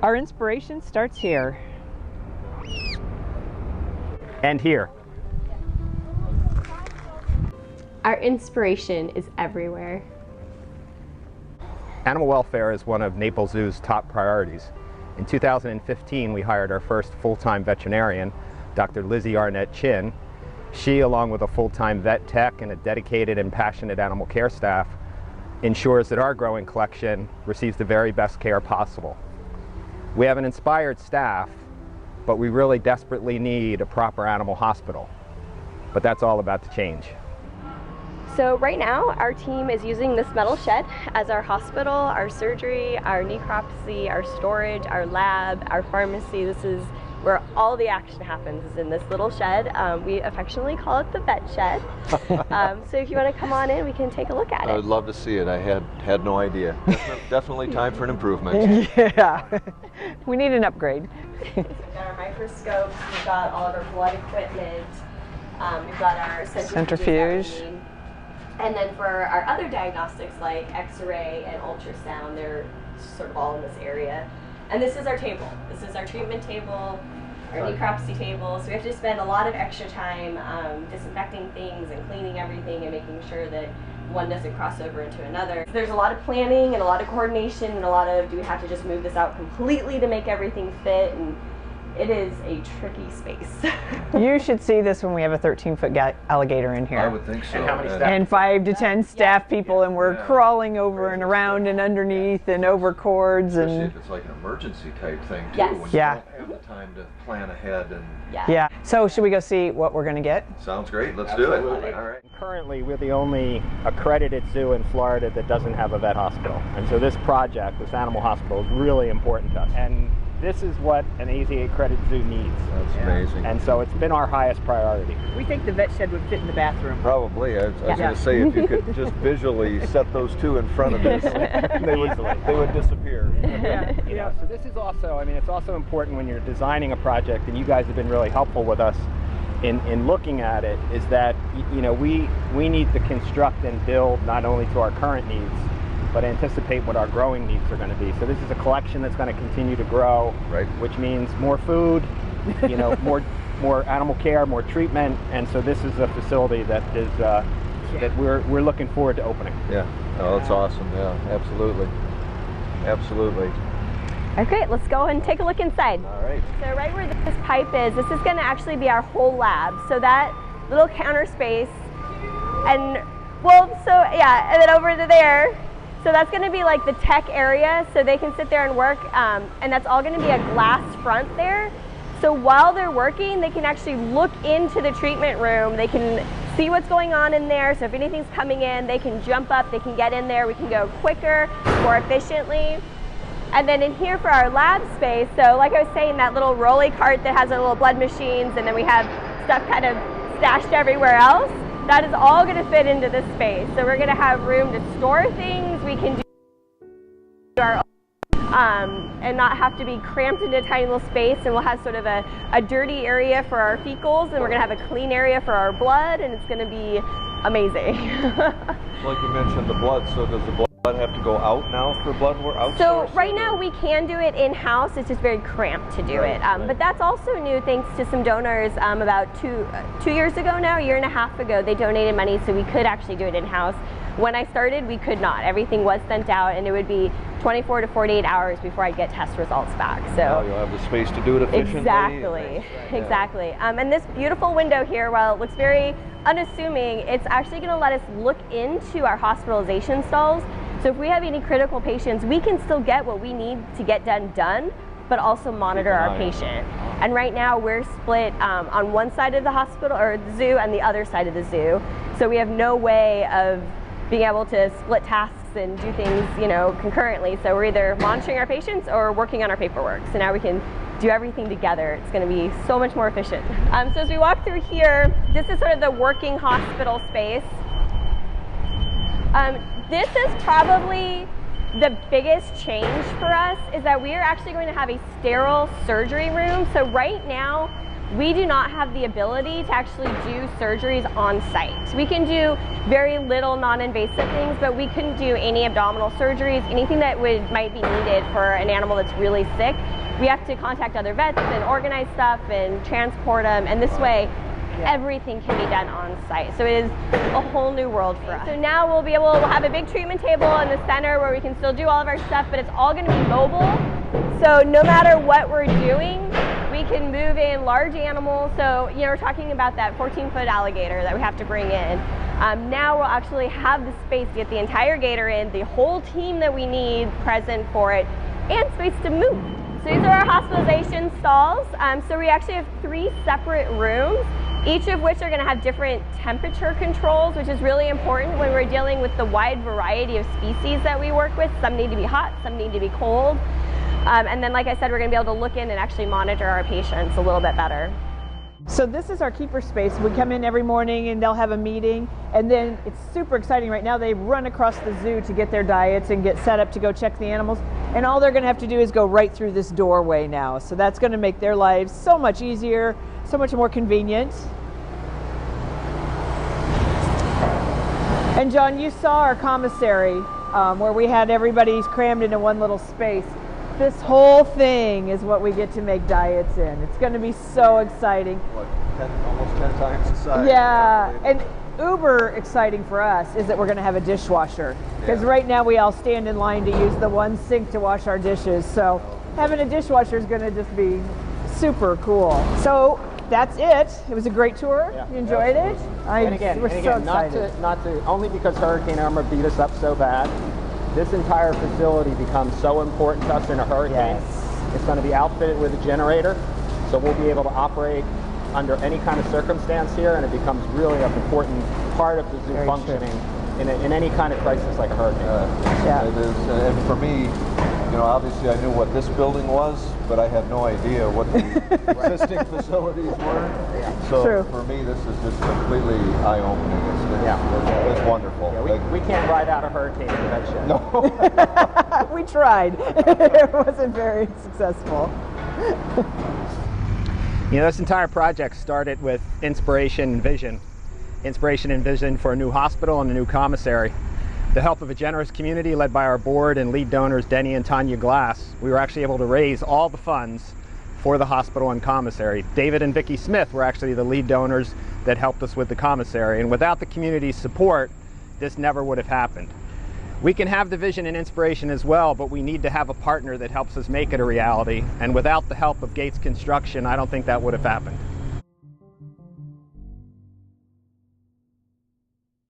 Our inspiration starts here. And here. Our inspiration is everywhere. Animal welfare is one of Naples Zoo's top priorities. In 2015, we hired our first full-time veterinarian, Dr. Lizzie Arnett Chin. She, along with a full-time vet tech and a dedicated and passionate animal care staff, ensures that our growing collection receives the very best care possible. We have an inspired staff, but we really desperately need a proper animal hospital. But that's all about to change. So right now, our team is using this metal shed as our hospital, our surgery, our necropsy, our storage, our lab, our pharmacy. This is where all the action happens, is in this little shed. We affectionately call it the vet shed. So if you want to come on in, we can take a look at it. I would love to see it. I had no idea. Definitely time for an improvement. Yeah, we need an upgrade. We've got our microscopes, we've got all of our blood equipment, we've got our centrifuge. And then for our other diagnostics like X-ray and ultrasound, they're sort of all in this area. And this is our table. This is our treatment table, our necropsy table. So we have to spend a lot of extra time disinfecting things and cleaning everything and making sure that one doesn't cross over into another. There's a lot of planning and a lot of coordination and a lot of, do we have to just move this out completely to make everything fit? And it is a tricky space. You should see this when we have a 13-foot alligator in here. I would think so. And how many staff? And 5 to 10 staff people, and we're crawling over and around and underneath and over cords. Especially And if it's like an emergency type thing too, Yes. when you Yeah. don't have the time to plan ahead. And yeah. So should we go see what we're going to get? sounds great. Let's do it. Absolutely. All right. Currently, we're the only accredited zoo in Florida that doesn't have a vet hospital. And so this project, this animal hospital, is really important to us. And this is what an AZA accredited zoo needs. That's amazing. And so it's been our highest priority. We think the vet shed would fit in the bathroom. Probably. I was going to say, if you could just visually set those two in front of us, they would disappear. You know, so this is also, I mean, it's also important when you're designing a project, and you guys have been really helpful with us in looking at it, is that, you know, we need to construct and build not only to our current needs, but anticipate what our growing needs are going to be. So this is a collection that's going to continue to grow, Right. which means more food, you know, more animal care, more treatment, and so this is a facility that is that we're looking forward to opening. Yeah. Oh, that's awesome. Yeah, absolutely. Absolutely. All right, great. Let's go and take a look inside. All right. So right where this pipe is, this is going to actually be our whole lab. So that little counter space, and well, so yeah, and then over to there. So that's going to be like the tech area, so they can sit there and work, and that's all going to be a glass front there. So while they're working, they can actually look into the treatment room. They can see what's going on in there. So if anything's coming in, they can jump up, they can get in there. We can go quicker, more efficiently. And then in here for our lab space, so like I was saying, that little rolly cart that has our little blood machines, and then we have stuff kind of stashed everywhere else. That is all going to fit into this space. So we're going to have room to store things. We can do our own, and not have to be cramped into a tiny little space. And we'll have sort of a dirty area for our fecals, and we're going to have a clean area for our blood, and it's going to be amazing. Like you mentioned, the blood. So does the blood have to go out now for blood work? So right now we can do it in-house. It's just very cramped to do it. But that's also new thanks to some donors about two years ago now, a year and a half ago, they donated money so we could actually do it in-house. When I started, we could not. Everything was sent out, and it would be 24 to 48 hours before I'd get test results back. So now you'll have the space to do it efficiently. Exactly, exactly. And this beautiful window here, while it looks very unassuming, it's actually going to let us look into our hospitalization stalls. So if we have any critical patients, we can still get what we need to get done, but also monitor our patient. And right now we're split on one side of the hospital or the zoo and the other side of the zoo. So we have no way of being able to split tasks and do things, you know, concurrently. So we're either monitoring our patients or working on our paperwork. So now we can do everything together. It's going to be so much more efficient. So as we walk through here, this is sort of the working hospital space. This is probably the biggest change for us, is that we are actually going to have a sterile surgery room. So right now, we do not have the ability to actually do surgeries on site. We can do very little non-invasive things, but we couldn't do any abdominal surgeries, anything that might be needed for an animal that's really sick. We have to contact other vets and organize stuff and transport them, and this way everything can be done on site. So it is a whole new world for us. So now we'll have a big treatment table in the center where we can still do all of our stuff, but it's all going to be mobile. So no matter what we're doing, we can move in large animals. So, you know, we're talking about that 14-foot alligator that we have to bring in. Now we'll actually have the space to get the entire gator in, the whole team that we need present for it, and space to move. So these are our hospitalization stalls. So we actually have 3 separate rooms, each of which are going to have different temperature controls, which is really important when we're dealing with the wide variety of species that we work with. Some need to be hot, some need to be cold. And then, like I said, we're going to be able to look in and actually monitor our patients a little bit better. So this is our keeper space. We come in every morning and they'll have a meeting, and then it's super exciting right now. They run across the zoo to get their diets and get set up to go check the animals, and all they're going to have to do is go right through this doorway now. So that's going to make their lives so much easier, so much more convenient. And John, you saw our commissary where we had everybody crammed into one little space. This whole thing is what we get to make diets in. It's going to be so exciting. What, almost 10 times the size? Yeah, and uber exciting for us is that we're going to have a dishwasher. Because right now we all stand in line to use the one sink to wash our dishes. So having a dishwasher is going to just be super cool. So that's it. It was a great tour. Yeah, you enjoyed it? We're so excited. Not to only because Hurricane Irma beat us up so bad. This entire facility becomes so important to us in a hurricane. Yes. It's going to be outfitted with a generator, so we'll be able to operate under any kind of circumstance here, and it becomes really an important part of the zoo Very functioning in any kind of crisis like a hurricane. Yeah. It is, and for me, you know, obviously I knew what this building was, but I had no idea what the existing facilities were. So True. for me, this is just completely eye-opening. It's wonderful. Yeah, we can't ride out a hurricane in that shit. No. We tried. It wasn't very successful. You know, this entire project started with inspiration and vision. Inspiration and vision for a new hospital and a new commissary. The help of a generous community led by our board and lead donors Denny and Tanya Glass, we were actually able to raise all the funds for the hospital and commissary. David and Vicki Smith were actually the lead donors that helped us with the commissary, and without the community's support, this never would have happened. We can have the vision and inspiration as well, but we need to have a partner that helps us make it a reality, and without the help of Gates Construction, I don't think that would have happened.